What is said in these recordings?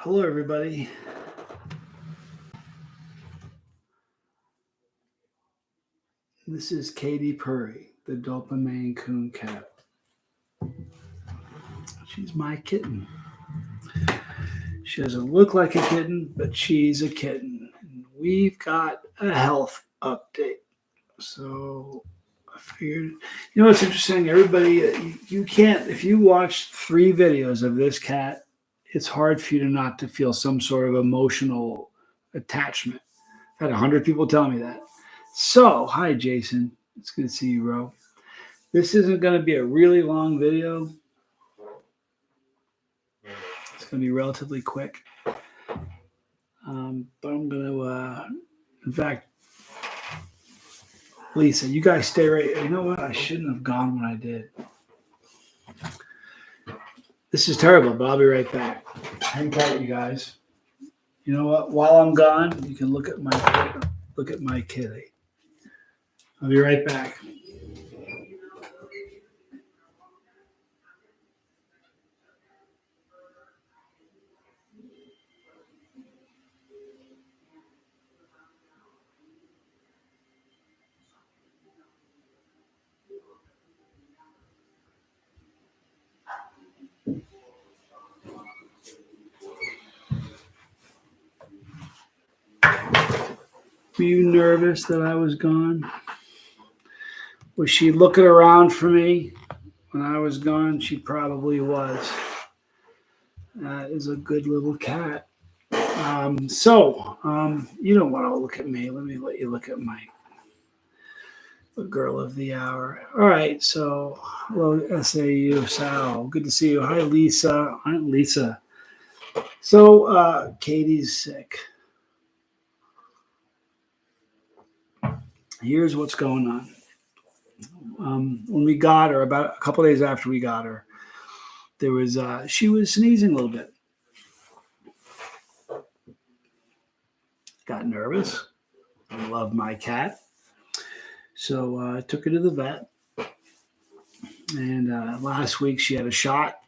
Hello, everybody. This is Katy Purry, the Maine Coon cat. She's my kitten. She doesn't look like a kitten, but she's a kitten. And we've got a health update. So I figured, what's interesting? Everybody, you can't, if you watch 3 videos of this cat, it's hard for you to not to feel some sort of emotional attachment. I've had 100 people tell me that. So, hi, Jason. It's good to see you, bro. This isn't going to be a really long video. It's going to be relatively quick. But I'm going to, in fact, Lisa, you guys stay right. You know what? I shouldn't have gone when I did. This is terrible, but I'll be right back. Hang tight, you guys. You know what? While I'm gone, you can look at my kitty. I'll be right back. Were you nervous that I was gone? Was she looking around for me when I was gone? She probably was. That is a good little cat. You don't want to look at me. Let me let you look at the girl of the hour. All right, so hello, SAU Sal. Good to see you. Hi, Lisa. I'm Lisa. So Katie's sick. Here's what's going on. When we got her, about a couple days after we got her, she was sneezing a little bit. Got nervous. I love my cat. So I took her to the vet. And last week she had a shot.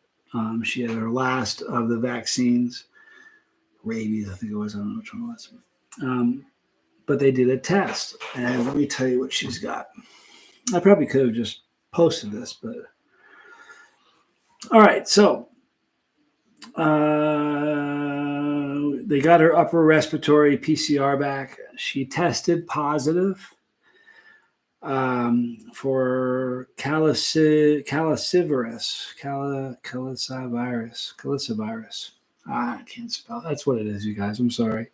She had her last of the vaccines. Rabies, I think it was. I don't know which one it was. But they did a test. And let me tell you what she's got. I probably could have just posted this, but. All right, so they got her upper respiratory PCR back. She tested positive for calicivirus. I can't spell. That's what it is, you guys. I'm sorry.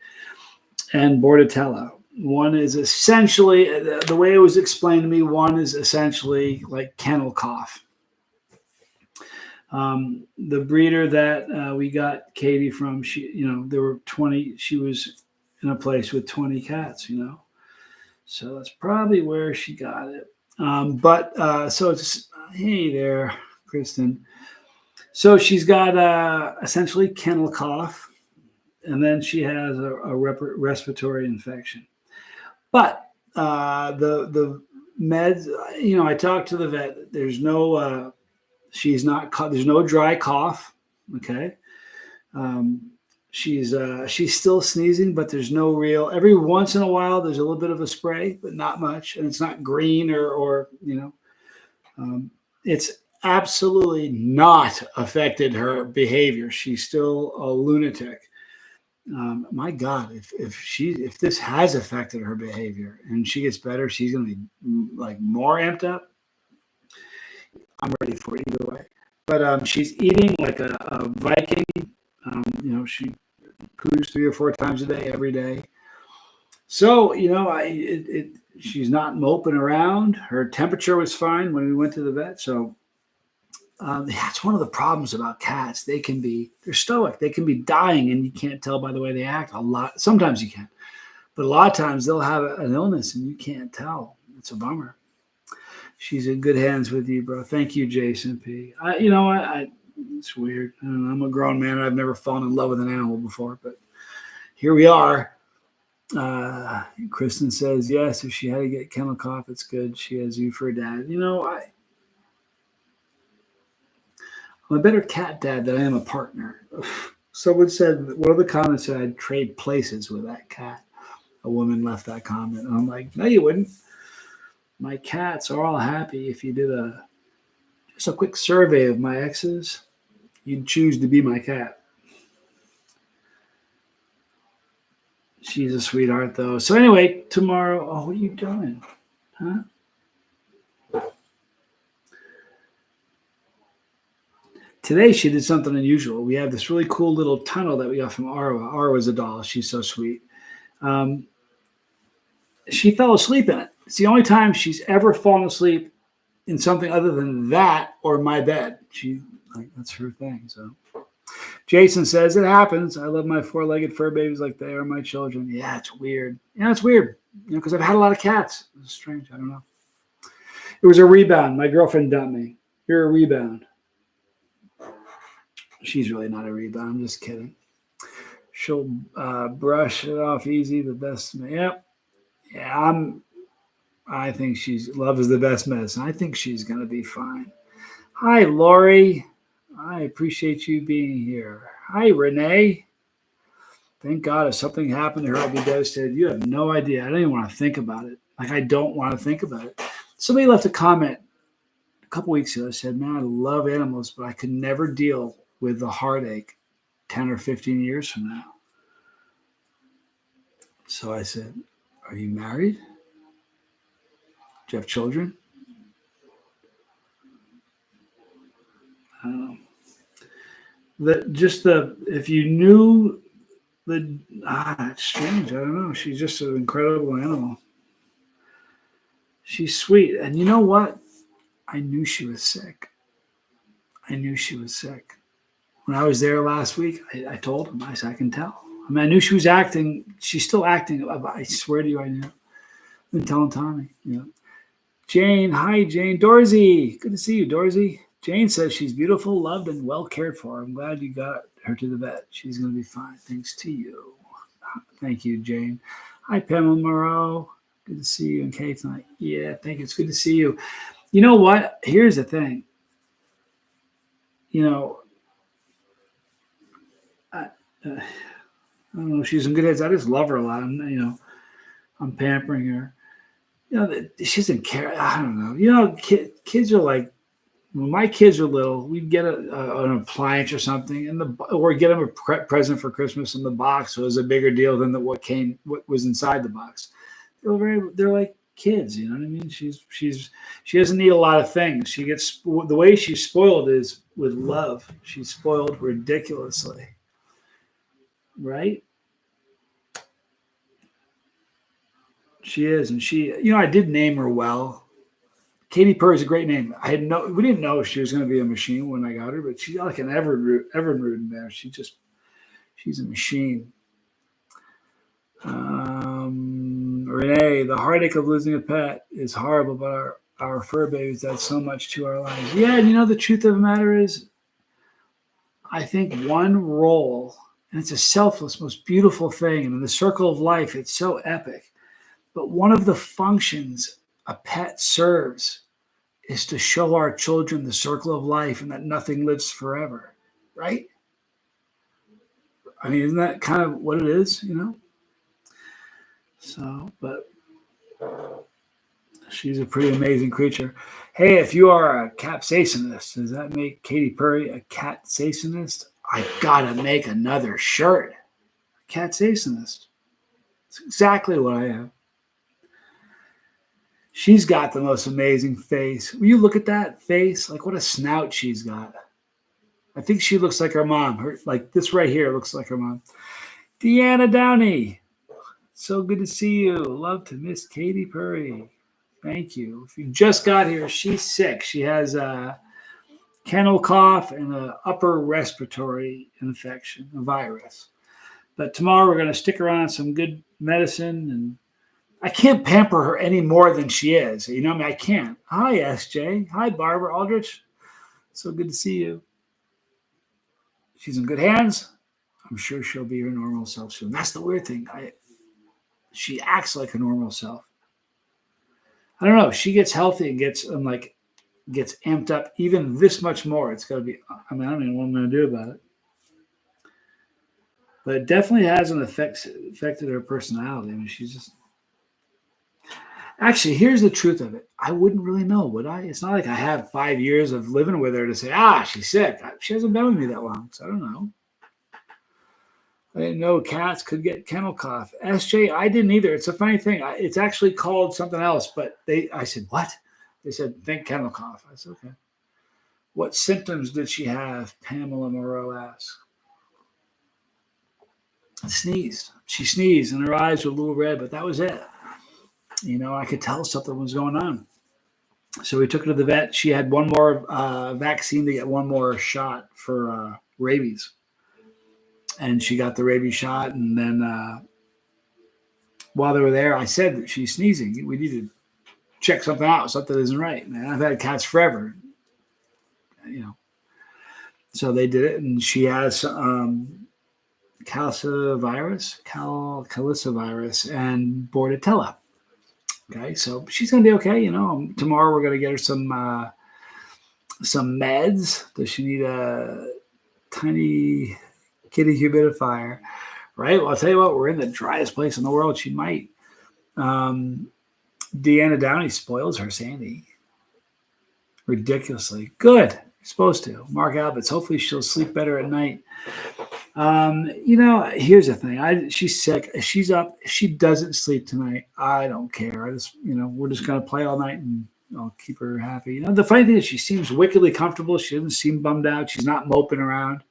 And Bordetella. One is essentially, the way it was explained to me, one is essentially like kennel cough. The breeder that we got Katie from, there were 20. She was in a place with 20 cats, So that's probably where she got it. So it's, hey there, Kristen. So she's got essentially kennel cough, and then she has a respiratory infection. But the meds, I talked to the vet. There's no, there's no dry cough. Okay. She's still sneezing, but there's no real. Every once in a while, there's a little bit of a spray, but not much, and it's not green or it's absolutely not affected her behavior. She's still a lunatic. My God, if this has affected her behavior and she gets better, she's going to be like more amped up. I'm ready for it either way. But she's eating like a Viking. She poos 3 or 4 times a day, every day. So, she's not moping around. Her temperature was fine when we went to the vet. So that's one of the problems about cats. They're stoic. They can be dying, and you can't tell by the way they act a lot. Sometimes you can. But a lot of times they'll have an illness, and you can't tell. It's a bummer. She's in good hands with you, bro. Thank you, Jason P. It's weird. I don't know, I'm a grown man. I've never fallen in love with an animal before, but here we are. Kristen says, yes, if she had to get kennel cough, it's good. She has you for a dad. I'm a better cat dad than I am a partner. Someone said, one of the comments said I'd trade places with that cat. A woman left that comment. And I'm like, no, you wouldn't. My cats are all happy if you did just a quick survey of my exes. You'd choose to be my cat. She's a sweetheart, though. So anyway, tomorrow, oh, what are you doing? Huh? Today she did something unusual. We have this really cool little tunnel that we got from Arwa. Arwa's a doll. She's so sweet. She fell asleep in it. It's the only time she's ever fallen asleep in something other than that or my bed. That's her thing. So Jason says it happens. I love my four-legged fur babies like they are my children. Yeah, it's weird. Yeah, it's weird. Because I've had a lot of cats. It's strange. I don't know. It was a rebound. My girlfriend dumped me. You're a rebound. She's really not a rebound. I'm just kidding. She'll brush it off easy. The best. Yep. Yeah, I think love is the best medicine. I think she's going to be fine. Hi, Lori. I appreciate you being here. Hi, Renee. Thank God if something happened to her, I'll be devastated. You have no idea. I don't even want to think about it. I don't want to think about it. Somebody left a comment a couple weeks ago. Said, man, I love animals, but I could never deal with the heartache 10 or 15 years from now. So I said, are you married? Do you have children? I don't know. If you knew it's strange. I don't know. She's just an incredible animal. She's sweet. And you know what? I knew she was sick. When I was there last week, I told him, I said, I can tell. I mean, I knew she was acting. She's still acting. I swear to you, I knew. I've been telling Tommy, Jane, hi, Jane. Dorsey, good to see you, Dorsey. Jane says she's beautiful, loved, and well cared for. I'm glad you got her to the vet. She's going to be fine. Thanks to you. Thank you, Jane. Hi, Pamela Moreau. Good to see you and Kate tonight. Yeah, thank you. It's good to see you. You know what? Here's the thing. I don't know if she's in good hands. I just love her a lot. I'm pampering her. She doesn't care. I don't know. Kids are like, when my kids were little, we'd get an appliance or something, or get them a present for Christmas, and the box was a bigger deal than what was inside the box. They're like kids, you know what I mean? She doesn't need a lot of things. The way she's spoiled is with love. She's spoiled ridiculously, right? She is, and I did name her well. Katy Purry is a great name. We didn't know she was going to be a machine when I got her, but she's like an Evinrude in there. She's a machine. Renee, the heartache of losing a pet is horrible, but our fur babies add so much to our lives. Yeah, and the truth of the matter is, I think one role, and it's a selfless, most beautiful thing, and in the circle of life, it's so epic. But one of the functions a pet serves is to show our children the circle of life and that nothing lives forever, right? I mean, isn't that kind of what it is, So, but she's a pretty amazing creature. Hey, if you are a capsaicinists, does that make Katy Purry a catsaicinists? I gotta make another shirt. Catsaicinist. It's exactly what I am. She's got the most amazing face. Will you look at that face? Like, what a snout she's got. I think she looks like her mom. Like this right here looks like her mom. Deanna Downey. So good to see you. Love to miss Katy Purry. Thank you. If you just got here, she's sick. She has a kennel cough and an upper respiratory infection, a virus. But tomorrow we're going to stick her on some good medicine, and I can't pamper her any more than she is. I can't. Hi, SJ. Hi, Barbara Aldrich. So good to see you. She's in good hands. I'm sure she'll be her normal self soon. That's the weird thing. She acts like a normal self. I don't know. She gets healthy and gets amped up even this much more. It's got to be. I don't even know what I'm going to do about it. But it definitely hasn't affected her personality. I mean, she's just actually, here's the truth of it. I wouldn't really know, would I? It's not like I have 5 years of living with her to say, she's sick. She hasn't been with me that long, so I don't know. I didn't know cats could get kennel cough. SJ, I didn't either. It's a funny thing. It's actually called something else, but I said, what? They said, think kennel cough. I said, okay. What symptoms did she have? Pamela Moreau asked. Sneezed. She sneezed and her eyes were a little red, but that was it. I could tell something was going on. So we took her to the vet. She had one more vaccine to get one more shot for rabies. And she got the rabies shot. And then while they were there, I said that she's sneezing. We need to check something out. Something isn't right. Man, I've had cats forever. So they did it. And she has calicivirus and bordetella. Okay, so she's gonna be okay. Tomorrow we're gonna get her some meds. Does she need a tiny kitty humidifier? Right. Well, I'll tell you what. We're in the driest place in the world. She might. Deanna Downey spoils her Sandy ridiculously. Good. You're supposed to. Mark Alberts. Hopefully she'll sleep better at night. Here's the thing. She's sick. If she's up, if she doesn't sleep tonight, I don't care. We're just gonna play all night and I'll keep her happy. The funny thing is she seems wickedly comfortable. She doesn't seem bummed out. She's not moping around.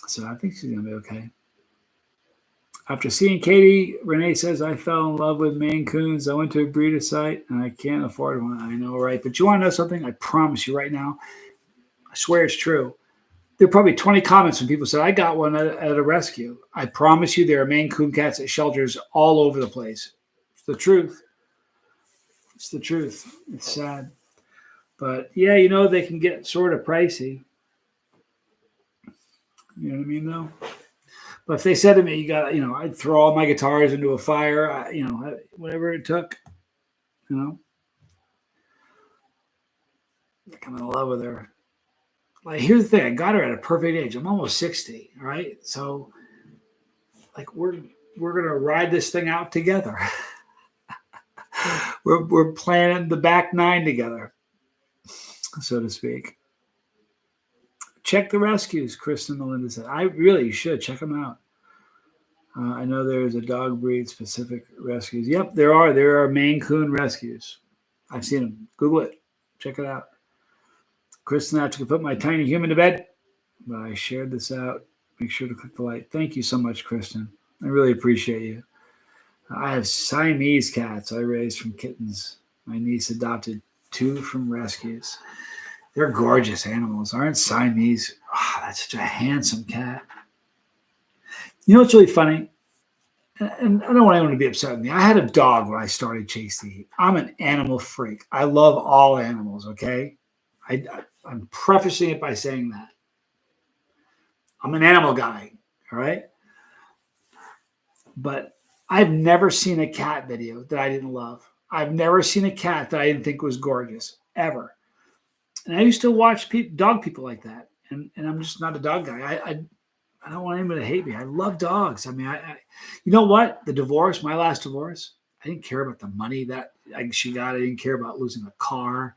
So I think she's gonna be okay. After seeing Katie, Renee says, I fell in love with Maine Coons. I went to a breeder site and I can't afford one. I know, right? But you want to know something? I promise you right now, I swear it's true. There are probably 20 comments when people said, I got one at a rescue. I promise you there are Maine Coon cats at shelters all over the place. It's the truth. It's the truth. It's sad. But, yeah, they can get sort of pricey. You know what I mean, though? But if they said to me, you got, I'd throw all my guitars into a fire, whatever it took, I'm in love with her. Like, here's the thing. I got her at a perfect age. I'm almost 60, right? So, like, we're going to ride this thing out together. we're planning the back nine together, so to speak. Check the rescues, Kristen Melinda said. You should check them out. I know there's a dog breed specific rescues. Yep, there are. There are Maine Coon rescues. I've seen them. Google it. Check it out. Kristen, I have to put my tiny human to bed, but I shared this out. Make sure to click the like. Thank you so much, Kristen. I really appreciate you. I have Siamese cats I raised from kittens. My niece adopted 2 from rescues. They're gorgeous animals, aren't Siamese? That's such a handsome cat. What's really funny? And I don't want anyone to be upset with me. I had a dog when I started Chase the Heat. I'm an animal freak. I love all animals, okay? I'm prefacing it by saying that. I'm an animal guy, all right? But I've never seen a cat video that I didn't love. I've never seen a cat that I didn't think was gorgeous, ever. And I used to watch dog people like that. And I'm just not a dog guy. I don't want anyone to hate me. I love dogs. I mean, you know what? My last divorce, I didn't care about the money that she got. I didn't care about losing a car.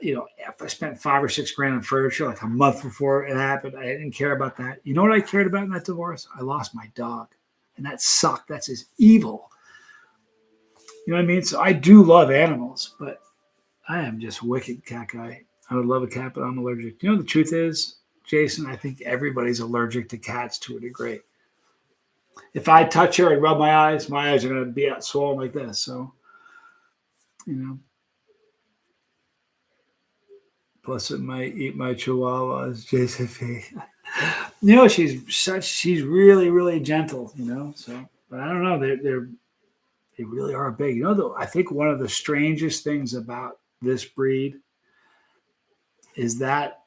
If I spent $5 or $6 grand on furniture like a month before it happened, I didn't care about that. You know what I cared about in that divorce? I lost my dog. And that sucked. That's just evil. You know what I mean? So I do love animals, but I am just a wicked cat guy. I would love a cat, but I'm allergic. The truth is, Jason, I think everybody's allergic to cats to a degree. If I touch her and rub my eyes are going to be out swollen like this. So, Plus, it might eat my chihuahuas, Jason P. She's really, really gentle, So, but I don't know. They really are big. Though, I think one of the strangest things about this breed is that,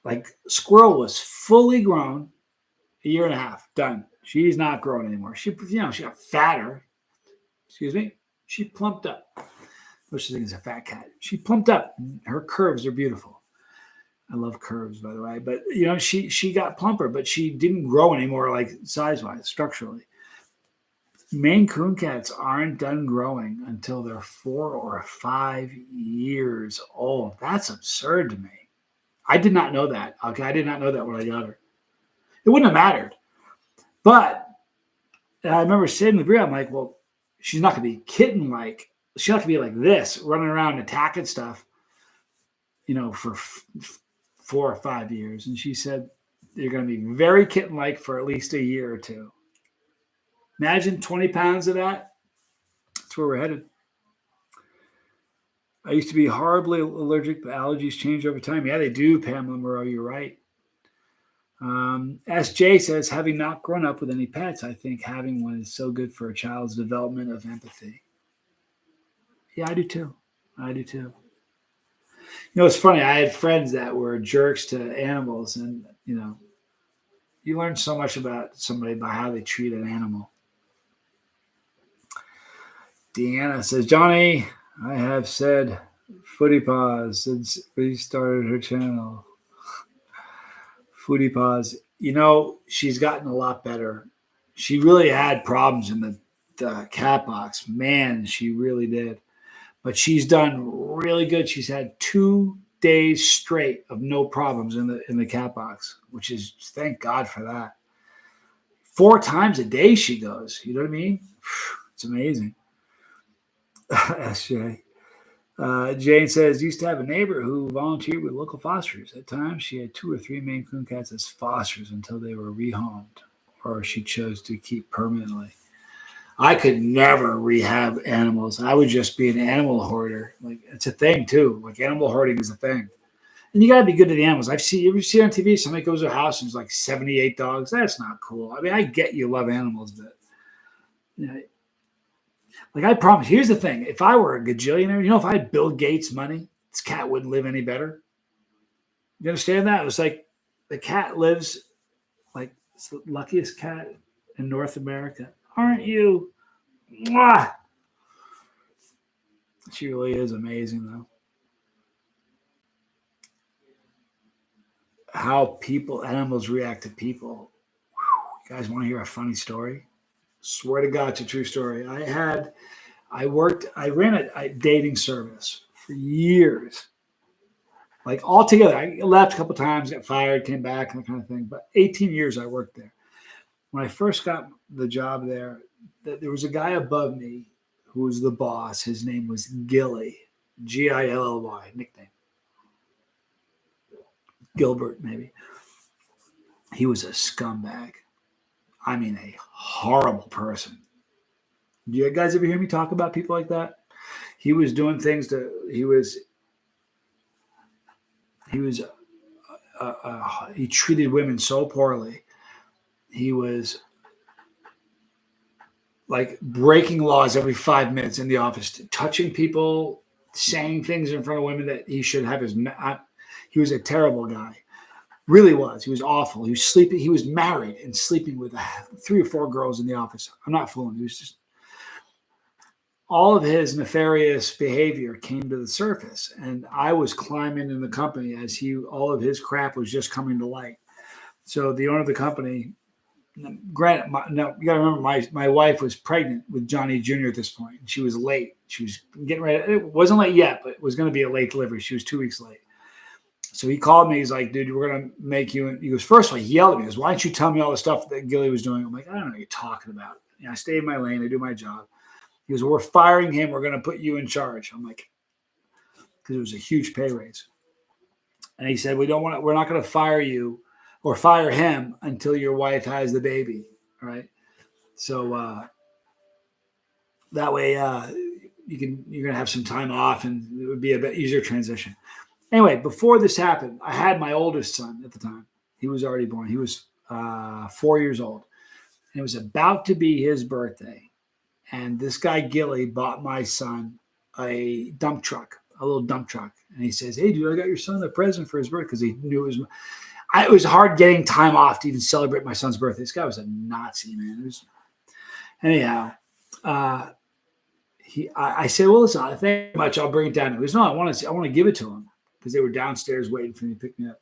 like, Squirrel was fully grown, a year and a half, done. She's not growing anymore. She got fatter. Excuse me. She plumped up. Which I think is a fat cat. She plumped up. Her curves are beautiful. I love curves, by the way. But she got plumper, but she didn't grow anymore, like size-wise, structurally. Maine Coon cats aren't done growing until they're 4 or 5 years old. That's absurd to me. I did not know that. Okay, I did not know that when I got her. It wouldn't have mattered. But I remember saying to Bria, I'm like, well, she's not going to be kitten-like. She's not going to be like this, running around attacking stuff, for 4 or 5 years. And she said, you're going to be very kitten-like for at least a year or two. Imagine 20 pounds of that. That's where we're headed. I used to be horribly allergic, but allergies change over time. Yeah, they do, Pamela Moreau. You're right. SJ says, having not grown up with any pets, I think having one is so good for a child's development of empathy. Yeah, I do too. I do too. It's funny. I had friends that were jerks to animals, and you learn so much about somebody by how they treat an animal. Deanna says, Johnny, I have said footy paws since we started her channel. Footy paws. She's gotten a lot better. She really had problems in the cat box. Man, she really did. But she's done really good. She's had 2 days straight of no problems in the cat box, which is, thank God for that. 4 times a day she goes. You know what I mean? It's amazing. SJ. Jane says, used to have a neighbor who volunteered with local fosters. At times, she had 2 or 3 Maine Coon cats as fosters until they were rehomed or she chose to keep permanently. I could never rehab animals. I would just be an animal hoarder. Like, it's a thing, too. Like, animal hoarding is a thing. And you got to be good to the animals. You ever see on TV, somebody goes to a house and there's like 78 dogs? That's not cool. I mean, I get you love animals, but like, I promise. Here's the thing. If I were a gajillionaire, if I had Bill Gates' money, this cat wouldn't live any better. You understand that? It was like the cat lives like it's the luckiest cat in North America. Aren't you? Mwah! She really is amazing, though. How animals react to people. You guys want to hear a funny story? Swear to God, it's a true story. I ran a dating service for years. Like, altogether, I left a couple times, got fired, came back, and that kind of thing. But 18 years I worked there. When I first got the job there was a guy above me who was the boss. His name was Gilly, Gilly, nickname. Gilbert, maybe. He was a scumbag. I mean, a horrible person. Do you guys ever hear me talk about people like that? He was doing things he treated women so poorly. He was like breaking laws every 5 minutes in the office, touching people, saying things in front of women that he should have he was a terrible guy. Really was. He was awful. He was sleeping. He was married and sleeping with 3 or 4 girls in the office. I'm not fooling. He was just all of his nefarious behavior came to the surface, and I was climbing in the company as all of his crap was just coming to light. So the owner of the company, granted, you got to remember, my wife was pregnant with Johnny Jr. at this point. She was late. She was getting ready. It wasn't late yet, but it was going to be a late delivery. She was 2 weeks late. So he called me. He's like, dude, we're going to make you. He goes, first of all, he yelled at me. He goes, why don't you tell me all the stuff that Gilly was doing? I'm like, I don't know what you're talking about. I stay in my lane. I do my job. He goes, we're firing him. We're going to put you in charge. I'm like, because it was a huge pay raise. And he said, we're not going to fire you or fire him until your wife has the baby. All right. So that way you're going to have some time off and it would be a bit easier transition. Anyway, before this happened, I had my oldest son at the time. He was already born. He was 4 years old. And it was about to be his birthday. And this guy, Gilly, bought my son a little dump truck. And he says, hey, dude, I got your son a present for his birthday because he knew it was hard getting time off to even celebrate my son's birthday. This guy was a Nazi, man. Anyhow, I said, well, listen, thank you much. I'll bring it down. He goes, no, I want to give it to him because they were downstairs waiting for me to pick me up.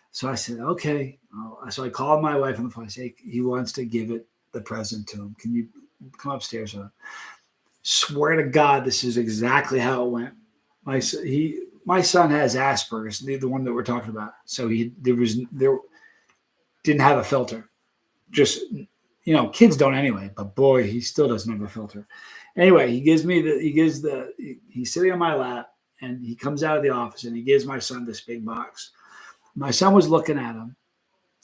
So I said, okay. So I called my wife on the phone. I said, he wants to give it the present to him. Can you come upstairs with him? Swear to God, this is exactly how it went. My son has Asperger's, the one that we're talking about. So there didn't have a filter. Just, kids don't anyway, but boy, he still doesn't have a filter. Anyway, he's sitting on my lap, and he comes out of the office and he gives my son this big box. My son was looking at him.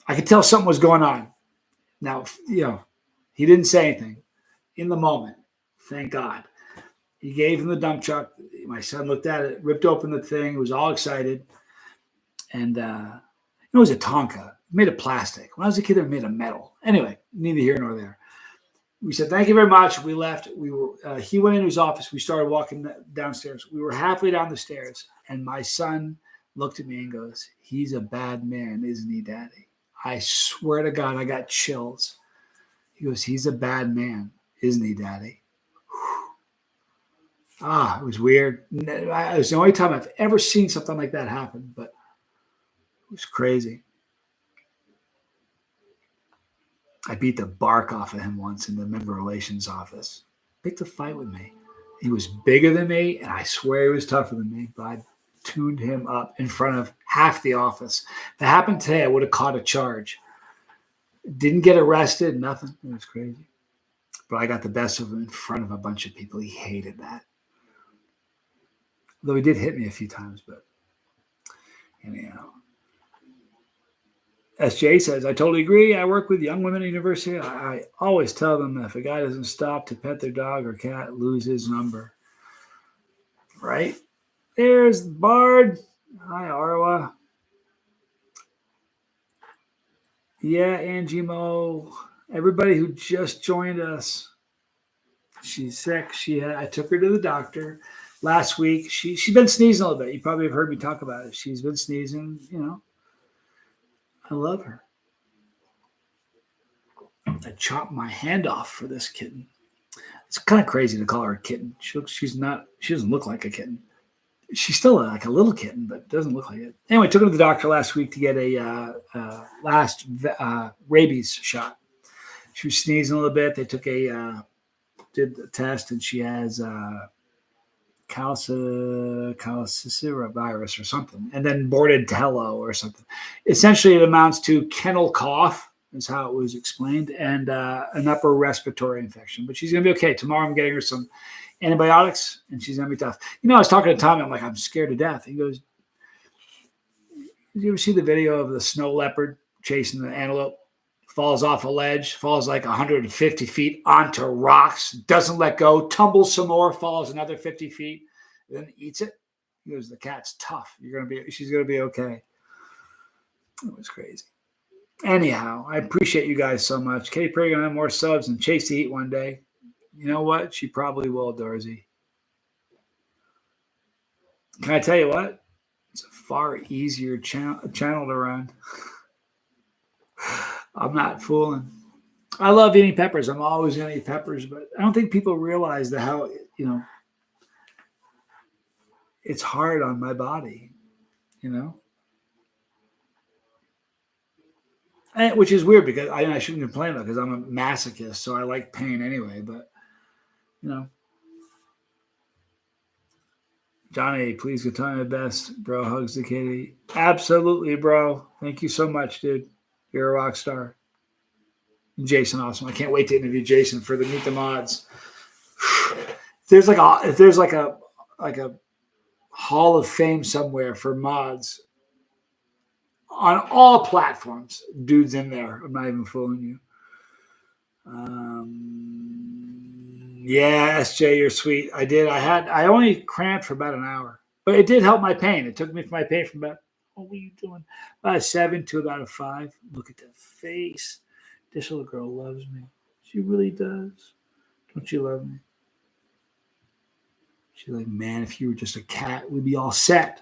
I could tell something was going on. Now, he didn't say anything in the moment. Thank God. He gave him the dump truck. My son looked at it, ripped open the thing, was all excited. And it was a Tonka, made of plastic. When I was a kid, they were made of metal. Anyway, neither here nor there. We said, thank you very much. We left. He went into his office. We started walking downstairs. We were halfway down the stairs, and my son looked at me and goes, he's a bad man, isn't he, Daddy? I swear to God, I got chills. He goes, he's a bad man, isn't he, Daddy? It was weird. It was the only time I've ever seen something like that happen, but it was crazy. I beat the bark off of him once in the member relations office. Picked a fight with me. He was bigger than me, and I swear he was tougher than me, but I tuned him up in front of half the office. If it happened today, I would have caught a charge. Didn't get arrested, nothing. It was crazy. But I got the best of him in front of a bunch of people. He hated that. Though he did hit me a few times, but anyhow. As Jay says, I totally agree. I work with young women at university. I always tell them that if a guy doesn't stop to pet their dog or cat, lose his number. Right? There's Bard. Hi, Arwa. Yeah, Angie Mo. Everybody who just joined us. She's sick. I took her to the doctor last week. She's been sneezing a little bit. You probably have heard me talk about it. She's been sneezing, I love her. I chopped my hand off for this kitten. It's kind of crazy to call her a kitten. She doesn't look like a kitten. She's still like a little kitten, but doesn't look like it. Anyway, took her to the doctor last week to get a last rabies shot. She was sneezing a little bit. They did the test, and she has calcicera virus or something, and then Bordetella or something. Essentially, it amounts to kennel cough, is how it was explained, and an upper respiratory infection. But she's going to be okay. Tomorrow I'm getting her some antibiotics, and she's going to be tough. I was talking to Tommy. I'm like, I'm scared to death. He goes, did you ever see the video of the snow leopard chasing the antelope? Falls off a ledge, falls like 150 feet onto rocks, doesn't let go, tumbles some more, falls another 50 feet, then eats it. He goes, the cat's tough. She's going to be okay. It was crazy. Anyhow, I appreciate you guys so much. Katy Purry going to have more subs and Chase to eat one day. You know what? She probably will, Dorsey. Can I tell you what? It's a far easier channel to run. I'm not fooling. I love eating peppers. I'm always going to eat peppers, but I don't think people realize how, it's hard on my body, which is weird because I shouldn't complain about it because I'm a masochist, so I like pain anyway, but, Johnny, please go tell me the best. Bro, hugs to Katy. Absolutely, bro. Thank you so much, dude. You're a rock star. And Jason, awesome. I can't wait to interview Jason for the Meet the Mods. If there's like a Hall of Fame somewhere for mods on all platforms, dude's in there. I'm not even fooling you. Yeah, SJ, you're sweet. I only cramped for about an hour, but it did help my pain. It took me from my pain from about, what were you doing? About a 7 to about a 5. Look at that face. This little girl loves me. She really does. Don't you love me? She's like, man, if you were just a cat, we'd be all set.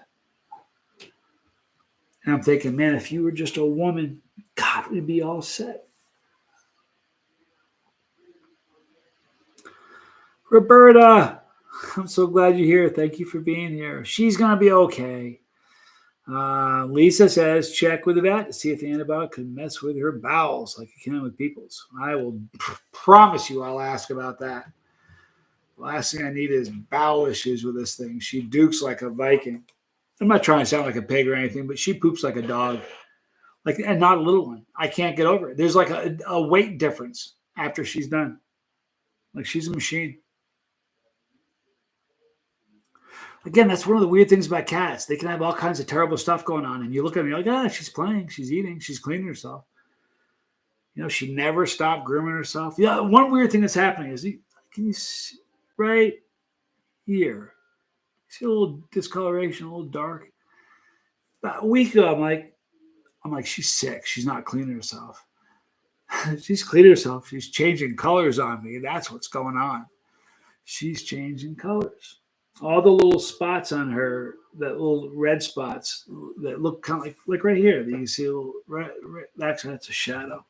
And I'm thinking, man, if you were just a woman, God, we'd be all set. Roberta, I'm so glad you're here. Thank you for being here. She's going to be okay. Lisa says, check with the vet to see if the antibiotic could mess with her bowels like it can with people's. I will promise you I'll ask about that. The last thing I need is bowel issues with this thing. She dukes like a Viking. I'm not trying to sound like a pig or anything, but she poops like a dog, like, and not a little one. I can't get over it. There's like a weight difference after she's done. Like she's a machine. Again, that's one of the weird things about cats. They can have all kinds of terrible stuff going on, and you look at them, you're like, she's playing, she's eating, she's cleaning herself. She never stopped grooming herself. Yeah, one weird thing that's happening is, can you see right here? See a little discoloration, a little dark. About a week ago, I'm like, she's sick. She's not cleaning herself. She's cleaning herself. She's changing colors on me. That's what's going on. She's changing colors. All the little spots on her, that little red spots that look kind of like right here. You can see a little red. Actually, that's a shadow.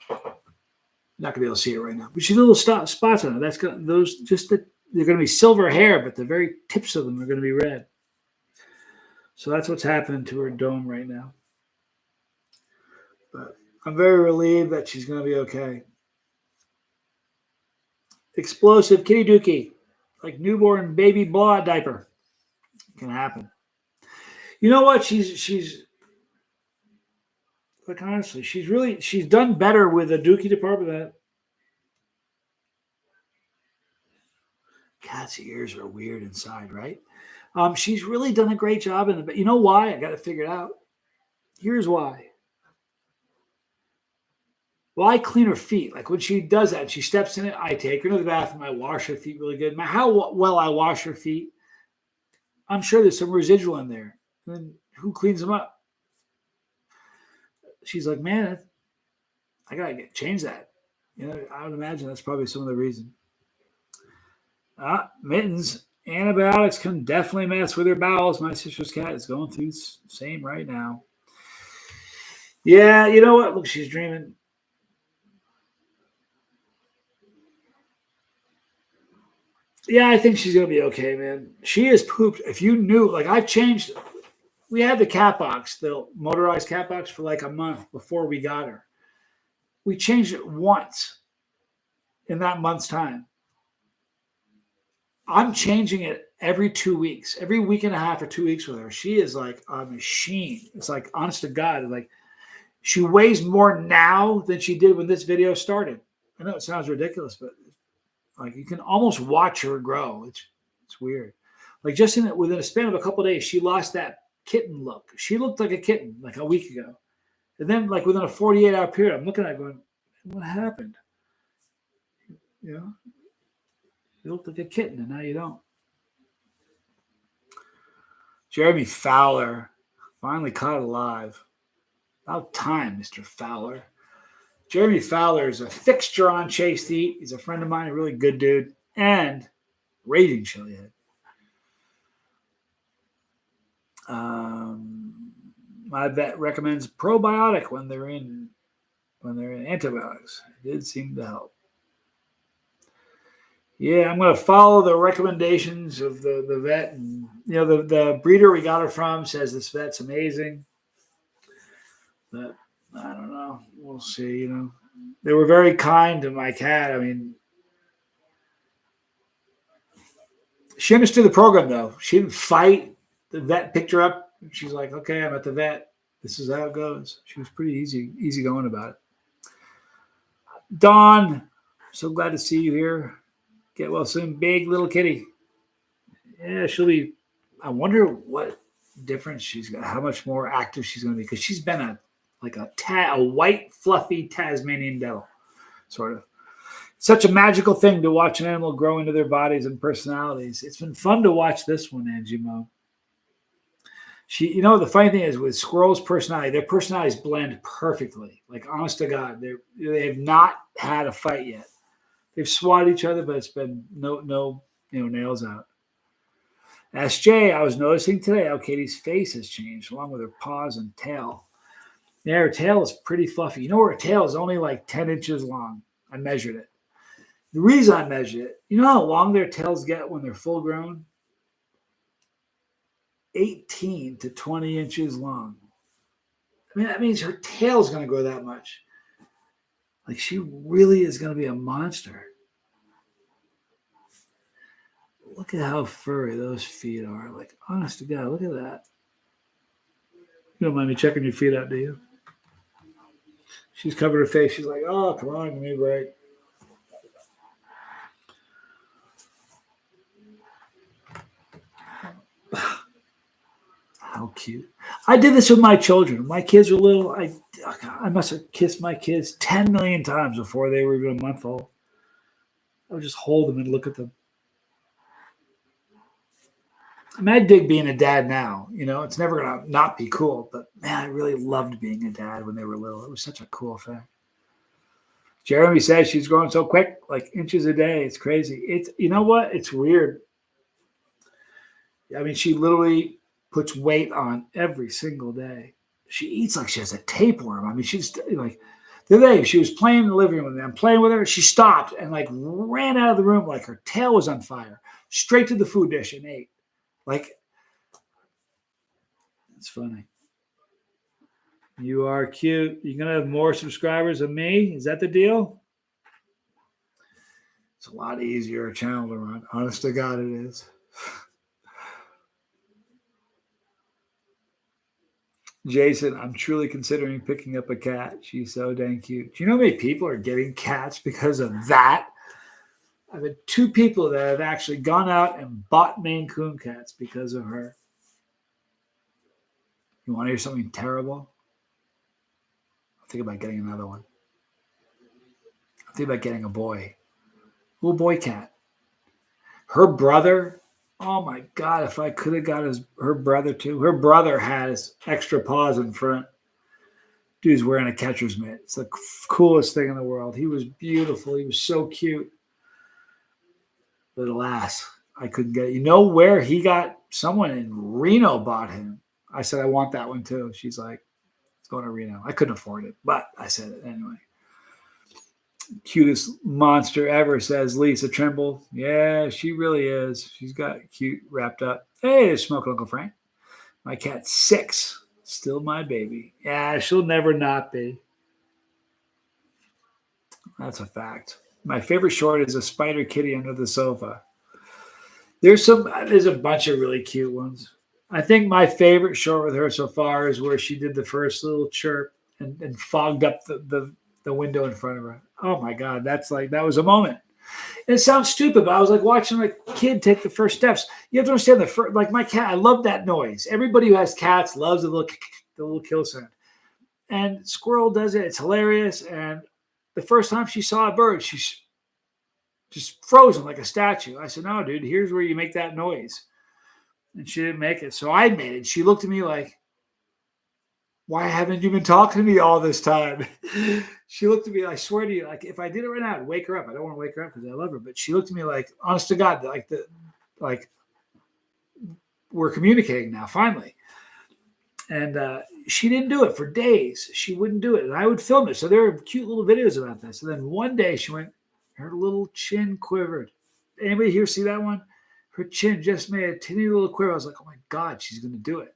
Not gonna be able to see it right now, but she's little spots on her. That's those just they're gonna be silver hair, but the very tips of them are gonna be red. So that's what's happening to her dome right now. But I'm very relieved that she's gonna be okay. Explosive kitty dookie, like newborn baby blowout diaper, can happen. You know what? She's like honestly, she's done better with the dookie department than cat's ears are weird inside, right? She's really done a great job in the. You know why? I got to figure it out. Here's why. Well, I clean her feet. Like when she does that, she steps in it. I take her to the bathroom. I wash her feet really good. How well I wash her feet, I'm sure there's some residual in there. And then who cleans them up? She's like, man, I gotta change that. I would imagine that's probably some of the reason. Mittens, antibiotics can definitely mess with her bowels. My sister's cat is going through the same right now. Yeah, you know what? Look, she's dreaming. Yeah, I think she's gonna be okay, man. She has pooped. If you knew, like I've changed. We had the cat box, the motorized cat box, for like a month before we got her. We changed it once in that month's time. I'm changing it every 2 weeks, every week and a half or 2 weeks with her. She is like a machine. It's like, honest to God, like she weighs more now than she did when this video started. I know it sounds ridiculous, but like you can almost watch her grow. It's weird. Like just within a span of a couple of days, she lost that kitten look. She looked like a kitten like a week ago. And then like within a 48-hour period, I'm looking at it going, what happened? You looked like a kitten and now you don't. Jeremy Fowler finally caught alive. About time, Mr. Fowler. Jeremy Fowler is a fixture on Chase to Eat. He's a friend of mine, a really good dude, and raging chilihead. My vet recommends probiotic when they're in antibiotics. It did seem to help. Yeah, I'm going to follow the recommendations of the vet. And, the breeder we got her from says this vet's amazing. But I don't know. We'll see, They were very kind to my cat. I mean, she understood the program, though. She didn't fight. The vet picked her up. She's like, okay, I'm at the vet. This is how it goes. She was pretty easy going about it. Dawn, so glad to see you here. Get well soon. Big little kitty. Yeah, she'll be. I wonder what difference she's got, how much more active she's going to be, because she's been a white, fluffy Tasmanian devil, sort of. Such a magical thing to watch an animal grow into their bodies and personalities. It's been fun to watch this one, Angie Mo. The funny thing is with squirrels' personality, their personalities blend perfectly. Like, honest to God, they have not had a fight yet. They've swatted each other, but it's been no nails out. SJ, I was noticing today how Katie's face has changed, along with her paws and tail. Yeah, her tail is pretty fluffy. Her tail is only like 10 inches long. I measured it. The reason I measured it, you know how long their tails get when they're full grown? 18 to 20 inches long. I mean, that means her tail's going to grow that much. Like, she really is going to be a monster. Look at how furry those feet are. Like, honest to God, look at that. You don't mind me checking your feet out, do you? She's covered her face. She's like, oh, come on, give me a break. How cute. I did this with my children. When my kids were little, I must have kissed my kids 10 million times before they were even a month old. I would just hold them and look at them. I mean, I dig being a dad now. You know, it's never going to not be cool. But, man, I really loved being a dad when they were little. It was such a cool thing. Jeremy says she's growing so quick, like inches a day. It's crazy. It's, you know what? It's weird. I mean, she literally puts weight on every single day. She eats like she has a tapeworm. I mean, she's like, the other day she was playing in the living room with me. I'm playing with her. She stopped and like ran out of the room like her tail was on fire, straight to the food dish and ate. Like, it's funny. You are cute. You're going to have more subscribers than me? Is that the deal? It's a lot easier channel to run. Honest to God, it is. Jason, I'm truly considering picking up a cat. She's so dang cute. Do you know how many people are getting cats because of that? I've had 2 people that have actually gone out and bought Maine Coon cats because of her. You want to hear something terrible? I'll think about getting another one. I'll think about getting a boy. Little boy cat. Her brother, oh my God, if I could have got her brother too. Her brother has extra paws in front. Dude's wearing a catcher's mitt. It's the coolest thing in the world. He was beautiful. He was so cute. But alas, I couldn't get it. You know where he got? Someone in Reno bought him. I said, I want that one too. She's like, it's going to Reno. I couldn't afford it, but I said it anyway. Cutest monster ever, says Lisa Trimble. Yeah, she really is. She's got cute wrapped up. Hey, there's Smoking Uncle Frank. My cat's 6. Still my baby. Yeah, she'll never not be. That's a fact. My favorite short is a spider kitty under the sofa. There's a bunch of really cute ones. I think my favorite short with her so far is where she did the first little chirp and fogged up the window in front of her. Oh my God, that was a moment. And it sounds stupid, but I was like watching a kid take the first steps. You have to understand like my cat, I love that noise. Everybody who has cats loves the little kill sound. And Squirrel does it. It's hilarious. And the first time she saw a bird, she's just frozen like a statue. I said, no, dude, here's where you make that noise. And she didn't make it. So I made it. She looked at me like, why haven't you been talking to me all this time? She looked at me, I swear to you, like if I did it right now, I'd wake her up. I don't want to wake her up because I love her. But she looked at me like, honest to God, like we're communicating now, finally. And she didn't do it for days. She wouldn't do it. And I would film it. So there are cute little videos about this. And then one day she went, her little chin quivered. Anybody here see that one? Her chin just made a teeny little quiver. I was like, oh my God, she's going to do it.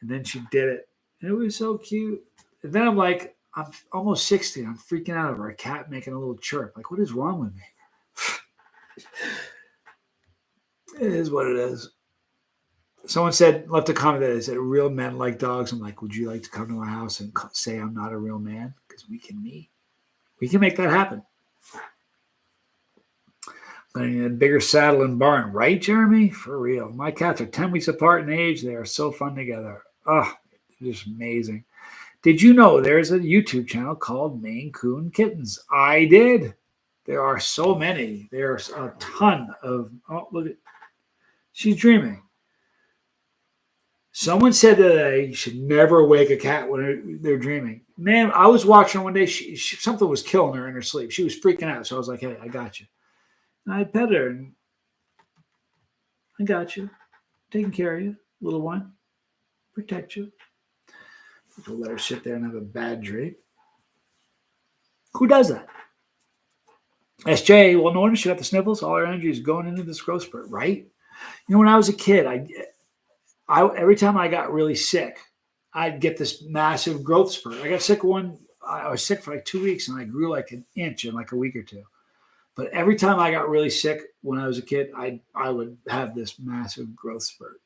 And then she did it. And it was so cute. And then I'm like, I'm almost 60. I'm freaking out over a cat making a little chirp. Like, what is wrong with me? It is what it is. Someone left a comment that said, real men like dogs. I'm like, would you like to come to my house and say I'm not a real man? Because we can meet. We can make that happen. I need a bigger saddle and barn, right, Jeremy? For real. My cats are 10 weeks apart in age. They are so fun together. Oh, it's just amazing. Did you know there's a YouTube channel called Maine Coon Kittens? I did. There are so many. There's a ton of. Oh, look at. She's dreaming. Someone said that you should never wake a cat when they're dreaming. Man, I was watching one day. Something was killing her in her sleep. She was freaking out. So I was like, hey, I got you. And I pet her. And I got you. Taking care of you, little one. Protect you. We'll let her sit there and have a bad dream. Who does that? SJ, well, no wonder she got the sniffles. All her energy is going into this growth spurt, right? You know, when I was a kid, every time I got really sick, I'd get this massive growth spurt. I got sick I was sick for like 2 weeks and I grew like an inch in like a week or two. But every time I got really sick when I was a kid, I would have this massive growth spurt.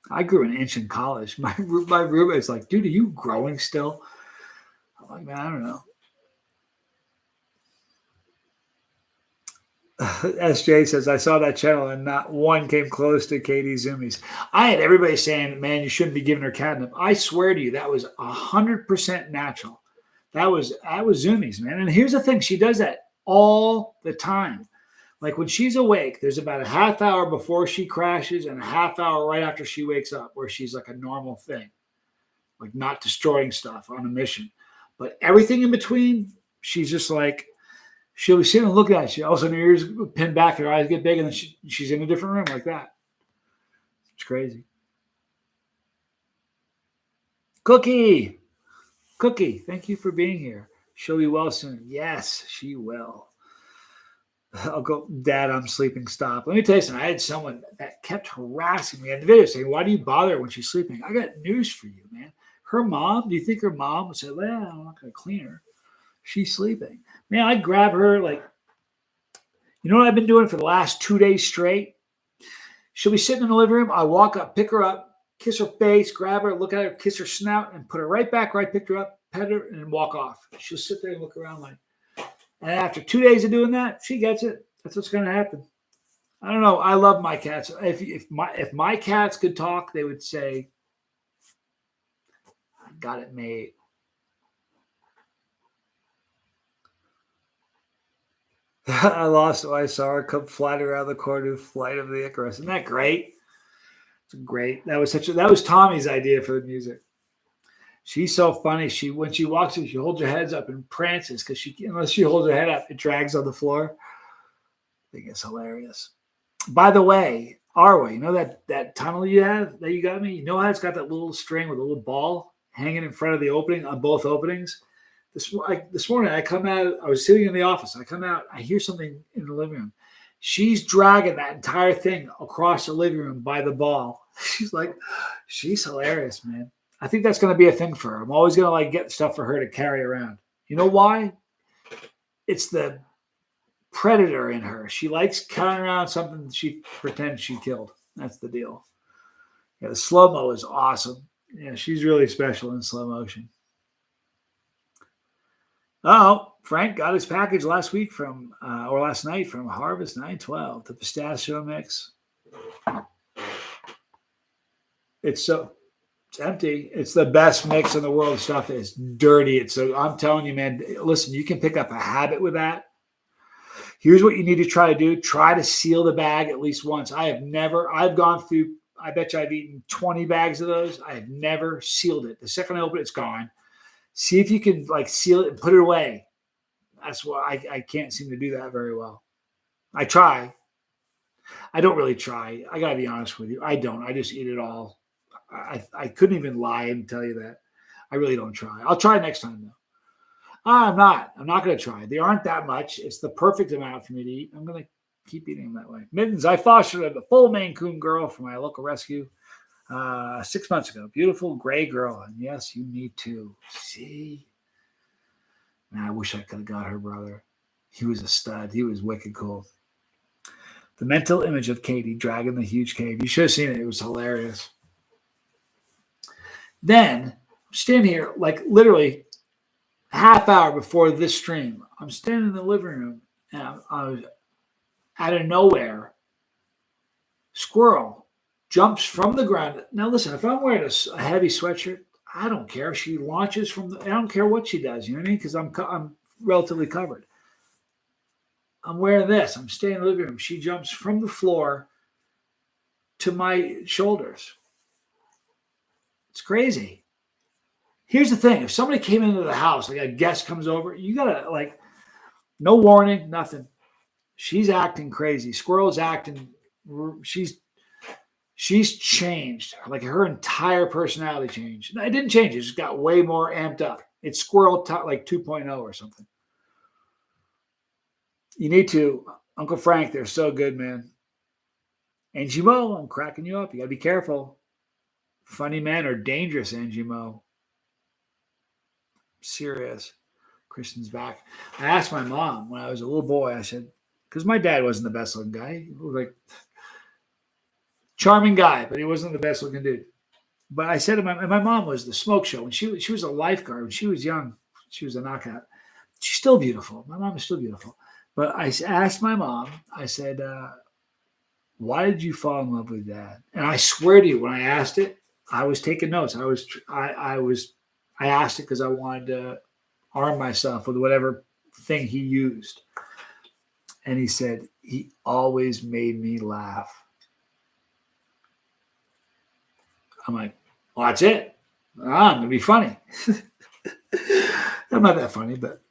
I grew an inch in college. My roommate's like, dude, are you growing still? I'm like, man, I don't know. SJ says, I saw that channel and not one came close to Katie's zoomies. I had everybody saying, man, you shouldn't be giving her catnip. I swear to you, that was 100% natural. That was zoomies, man. And here's the thing. She does that all the time. Like when she's awake, there's about a half hour before she crashes and a half hour right after she wakes up where she's like a normal thing, like not destroying stuff on a mission. But everything in between, she's just like, she'll be sitting and looking at you. All of a sudden, her ears pin back, her eyes get big, and then she's in a different room like that. It's crazy. Cookie, thank you for being here. She'll be well soon. Yes, she will. I'll go, Dad, I'm sleeping. Stop. Let me tell you something. I had someone that kept harassing me in the video saying, why do you bother her when she's sleeping? I got news for you, man. Her mom, do you think her mom would say, well, I'm not going to clean her? She's sleeping. Man, I grab her like, you know what I've been doing for the last 2 days straight? She'll be sitting in the living room. I walk up, pick her up, kiss her face, grab her, look at her, kiss her snout, and put her right back where I picked her up, pet her, and walk off. She'll sit there and look around like, and after 2 days of doing that, she gets it. That's what's going to happen. I don't know. I love my cats. If my cats could talk, they would say, I got it made. I lost. I saw her come flying around the corner, Flight of the Icarus. Isn't that great? It's great. That was Tommy's idea for the music. She's so funny. When she walks in, she holds her heads up and prances because unless she holds her head up, it drags on the floor. I think it's hilarious. By the way, Arwa, you know that tunnel you have that you got me? You know how it's got that little string with a little ball hanging in front of the opening on both openings? This morning, I was sitting in the office. I come out, I hear something in the living room. She's dragging that entire thing across the living room by the ball. She's hilarious, man. I think that's going to be a thing for her. I'm always going to get stuff for her to carry around. You know why? It's the predator in her. She likes carrying around something she pretends she killed. That's the deal. Yeah, the slow-mo is awesome. Yeah, she's really special in slow motion. Oh, Frank got his package last night from Harvest 912, the pistachio mix. It's empty. It's the best mix in the world. Stuff is dirty. I'm telling you, man, listen, you can pick up a habit with that. Here's what you need to try to do. Try to seal the bag at least once. I've gone through, I bet you I've eaten 20 bags of those. I have never sealed it. The second I open it, it's gone. See if you can seal it and put it away. That's why I can't seem to do that very well. I try. I don't really try. I got to be honest with you. I don't. I just eat it all. I couldn't even lie and tell you that. I really don't try. I'll try next time, though. I'm not going to try. They aren't that much. It's the perfect amount for me to eat. I'm going to keep eating them that way. Mittens, I fostered a full Maine Coon girl from my local rescue 6 months ago. Beautiful gray girl. And yes, you need to. See? Man, I wish I could have got her brother. He was a stud. He was wicked cool. The mental image of Katy dragging the huge cave. You should have seen it. It was hilarious. Then, I'm standing here literally half hour before this stream. I'm standing in the living room and I was out of nowhere. Squirrel jumps from the ground. Now listen, if I'm wearing a heavy sweatshirt, I don't care. She launches I don't care what she does. You know what I mean? Because I'm relatively covered. I'm wearing this. I'm staying in the living room. She jumps from the floor to my shoulders. It's crazy. Here's the thing. If somebody came into the house, a guest comes over, you got to no warning, nothing. She's acting crazy. Squirrel's acting. She's changed. Her entire personality changed. It didn't change. It just got way more amped up. It's Squirrel 2.0 or something. You need to. Uncle Frank, they're so good, man. Angie Mo, I'm cracking you up. You got to be careful. Funny men are dangerous, Angie Mo. Serious. Kristen's back. I asked my mom when I was a little boy, I said, because my dad wasn't the best looking guy. He was like charming guy, but he wasn't the best looking dude. But I said to my mom was the smoke show. And she was a lifeguard when she was young. She was a knockout. She's still beautiful. My mom is still beautiful. But I asked my mom, I said, why did you fall in love with dad? And I swear to you, when I asked it, I was taking notes. I asked it because I wanted to arm myself with whatever thing he used. And he said, he always made me laugh. I'm like, well, that's it. I'm going to be funny. I'm not that funny, but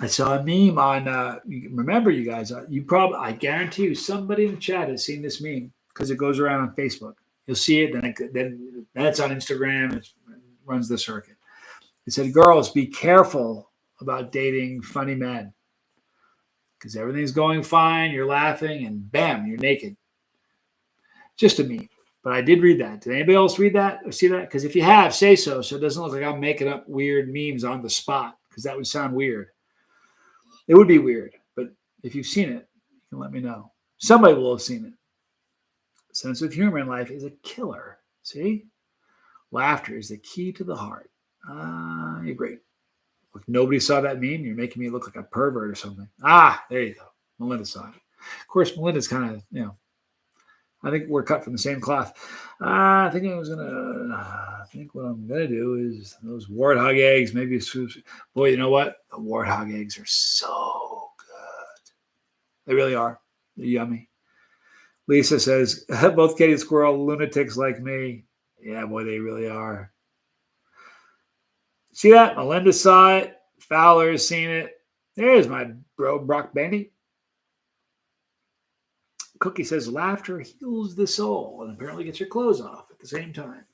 I saw a meme on, remember you guys, I guarantee you somebody in the chat has seen this meme because it goes around on Facebook. You'll see it, then it's on Instagram. It runs the circuit. It said, girls, be careful about dating funny men because everything's going fine. You're laughing and bam, you're naked. Just a meme. But I did read that. Did anybody else read that or see that? Because if you have, say so it doesn't look like I'm making up weird memes on the spot because that would sound weird. It would be weird. But if you've seen it, you can let me know. Somebody will have seen it. Sense of humor in life is a killer. See? Laughter is the key to the heart. You're great. Look, nobody saw that meme. You're making me look like a pervert or something. There you go. Melinda saw it. Of course, Melinda's kind of, I think we're cut from the same cloth. I think what I'm gonna do is those warthog eggs. Maybe boy, you know what? The warthog eggs are so good. They really are. They're yummy. Lisa says both Katie and Squirrel lunatics like me. Yeah, boy, they really are. See that? Melinda saw it. Fowler's seen it. There's my bro, Brock Benny. Cookie says laughter heals the soul and apparently gets your clothes off at the same time.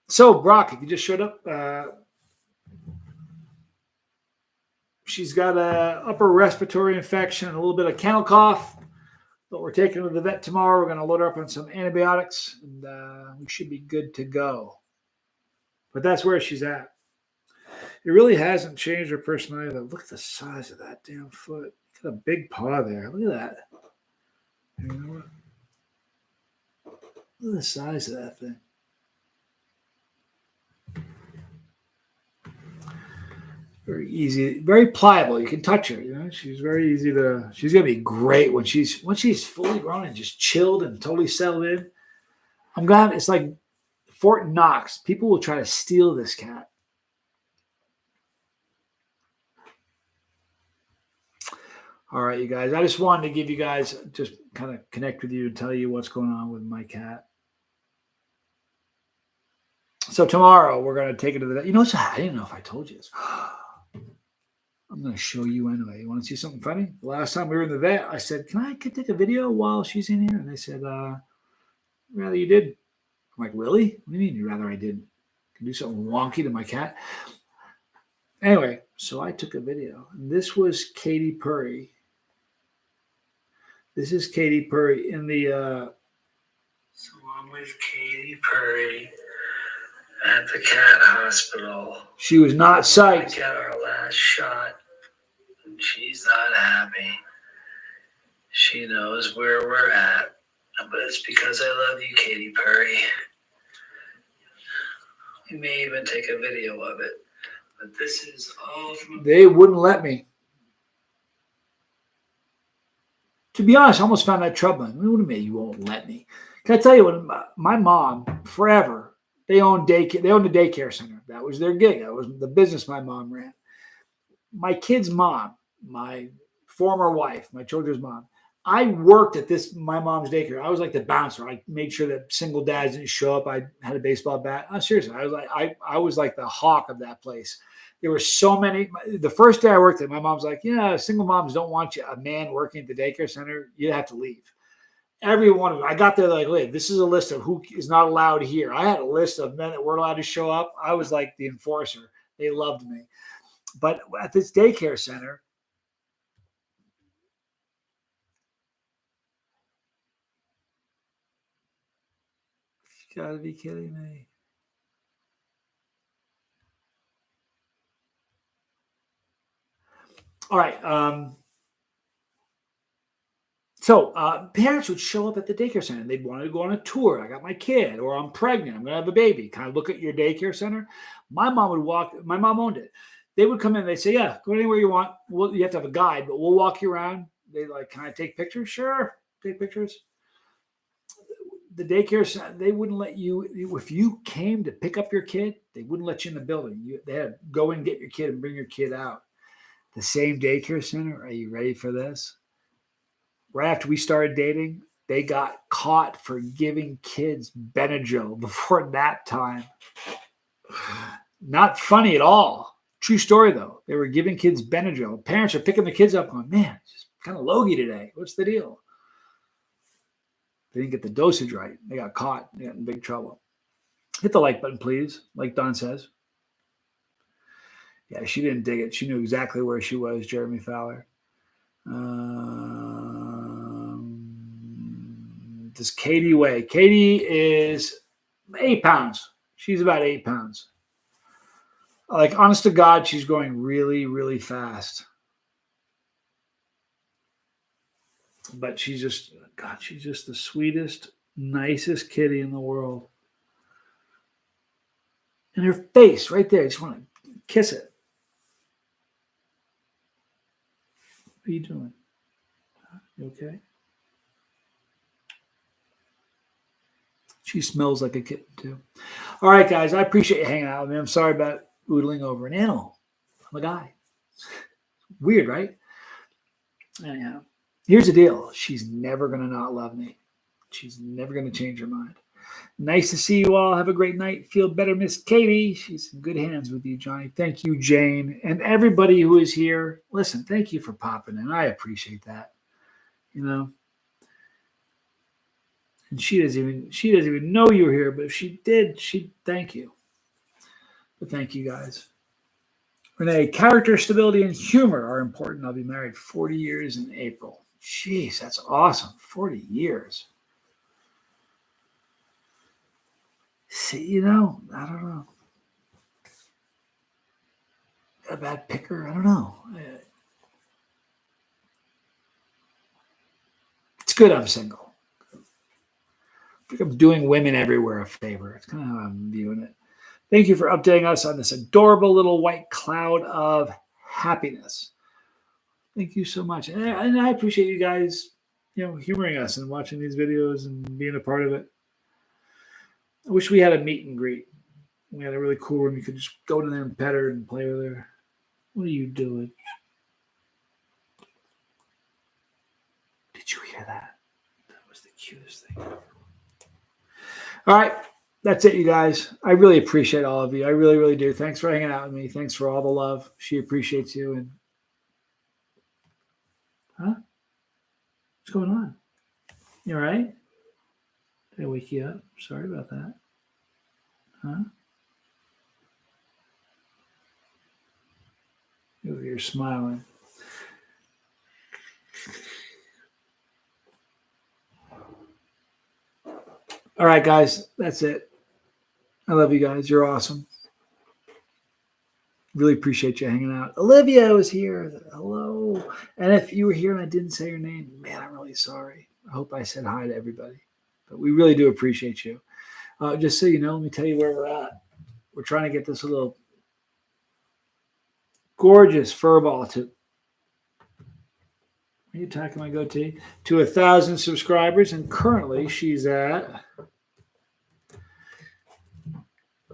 So Brock, if you just showed up, she's got a upper respiratory infection, a little bit of kennel cough, but we're taking her to the vet tomorrow. We're going to load her up on some antibiotics, and we should be good to go. But that's where she's at. It really hasn't changed her personality. Look at the size of that damn foot. Got a big paw there. Look at that. You know what? Look at the size of that thing. Very easy, very pliable. You can touch her. She's very easy to. She's gonna be great when she's fully grown and just chilled and totally settled in. I'm glad it's like Fort Knox. People will try to steal this cat. All right, you guys. I just wanted to give you guys just kind of connect with you and tell you what's going on with my cat. So tomorrow we're going to take it to the vet. You know, I didn't know if I told you this. I'm going to show you anyway. You want to see something funny? The last time we were in the vet, I said, can I take a video while she's in here? And they said, rather you did. I'm like, really? What do you mean you'd rather I didn't? Can do something wonky to my cat? Anyway, so I took a video. And this was Katy Purry. This is Katy Purry in the... So I'm with Katy Purry at the cat hospital. She was not psyched. We got our last shot. And she's not happy. She knows where we're at. But it's because I love you, Katy Purry. We may even take a video of it. But this is all from... They wouldn't let me. To be honest, I almost found that troubling. What do you mean you won't let me? Can I tell you what? My mom, forever, they owned a daycare center. That was their gig. That was the business my mom ran. My kid's mom, my former wife, my children's mom, I worked at my mom's daycare. I was like the bouncer. I made sure that single dads didn't show up. I had a baseball bat. Seriously, I was like the hawk of that place. There were so many. The first day I worked there, my mom's like, yeah, single moms don't want a man working at the daycare center. You have to leave. Every one of them. I got there like, wait, this is a list of who is not allowed here. I had a list of men that weren't allowed to show up. I was like the enforcer. They loved me. But at this daycare center, You gotta be kidding me. All right. So parents would show up at the daycare center and they'd want to go on a tour. I got my kid, or I'm pregnant. I'm going to have a baby. Kind of look at your daycare center. My mom would walk. My mom owned it. They would come in. They'd say, "Yeah, go anywhere you want. You have to have a guide, but we'll walk you around." They like, "Can I take pictures?" Sure, take pictures. The daycare center, they wouldn't let you. If you came to pick up your kid, they wouldn't let you in the building. They had to go and get your kid and bring your kid out. The same daycare center. Are you ready for this? Right after we started dating, they got caught for giving kids Benadryl before nap time. Not funny at all. True story, though. They were giving kids Benadryl. Parents are picking the kids up going, man, it's kind of logy today. What's the deal? They didn't get the dosage right. They got caught. They got in big trouble. Hit the like button, please, like Don says. Yeah, she didn't dig it. She knew exactly where she was, Jeremy Fowler. Does Katy weigh? Katy is 8 pounds. She's about 8 pounds. Like, honest to God, she's going really, really fast. But she's just the sweetest, nicest kitty in the world. And her face right there, I just want to kiss it. What are you doing? You okay? She smells like a kitten, too. All right, guys, I appreciate you hanging out with me. I'm sorry about oodling over an animal. I'm a guy. Weird, right? Anyhow, here's the deal. She's never going to not love me. She's never going to change her mind. Nice to see you all. Have a great night. Feel better, Miss Katy. She's in good hands with you, Johnny. Thank you, Jane. And everybody who is here. Listen, thank you for popping in. I appreciate that. You know. And she doesn't even know you were here, but if she did, she'd thank you. But thank you guys. Renee, character, stability, and humor are important. I'll be married 40 years in April. Jeez, that's awesome. 40 years. See, I don't know. A bad picker? I don't know. It's good I'm single. I think I'm doing women everywhere a favor. It's kind of how I'm viewing it. Thank you for updating us on this adorable little white cloud of happiness. Thank you so much. And I appreciate you guys, humoring us and watching these videos and being a part of it. I wish we had a meet and greet. We had a really cool room. You could just go to there and pet her and play with her. What are you doing? Did you hear that? That was the cutest thing. All right. That's it, you guys. I really appreciate all of you. I really, really do. Thanks for hanging out with me. Thanks for all the love. She appreciates you. And what's going on? You all right? Did I wake you up? Sorry about that. You're smiling. All right, guys. That's it. I love you guys. You're awesome. Really appreciate you hanging out. Olivia was here. Hello. And if you were here and I didn't say your name, man, I'm really sorry. I hope I said hi to everybody. But we really do appreciate you. Just so you know, let me tell you where we're at. We're trying to get this little gorgeous furball to. Are you attacking my goatee? To 1,000 subscribers, and currently she's at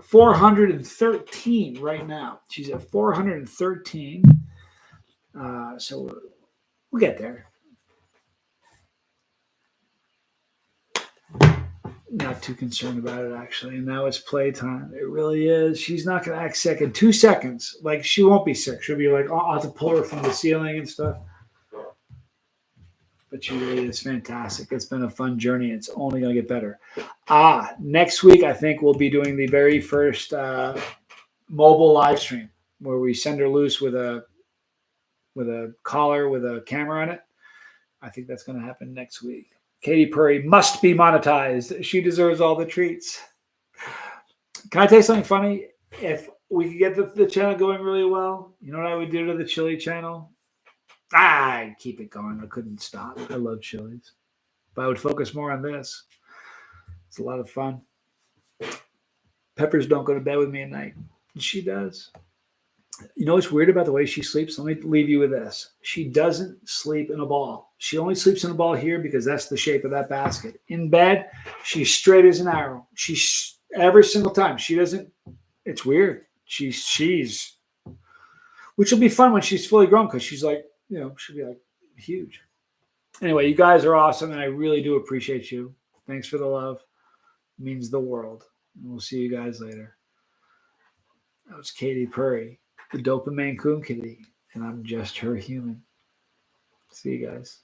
413 right now. She's at 413. So we'll get there. Not too concerned about it, actually. And now it's playtime. It really is. She's not going to act sick in 2 seconds. Like, she won't be sick. She'll be like, I'll have to pull her from the ceiling and stuff. But she really is fantastic. It's been a fun journey. It's only going to get better. Next week, I think we'll be doing the very first mobile live stream where we send her loose with a collar with a camera on it. I think that's going to happen next week. Katy Purry must be monetized. She deserves all the treats. Can I tell you something funny? If we could get the channel going really well, you know what I would do to the chili channel? I'd keep it going. I couldn't stop. I love chilies. But I would focus more on this. It's a lot of fun. Peppers don't go to bed with me at night. She does. You know what's weird about the way she sleeps? Let me leave you with this. She doesn't sleep in a ball. She only sleeps in a ball here because that's the shape of that basket. In bed, she's straight as an arrow. She's every single time. She doesn't. It's weird. She's, which will be fun when she's fully grown because she's like, she'll be like huge. Anyway, you guys are awesome, and I really do appreciate you. Thanks for the love. It means the world. And we'll see you guys later. That was Katy Purry, the dopamine Coon kitty, and I'm just her human. See you guys.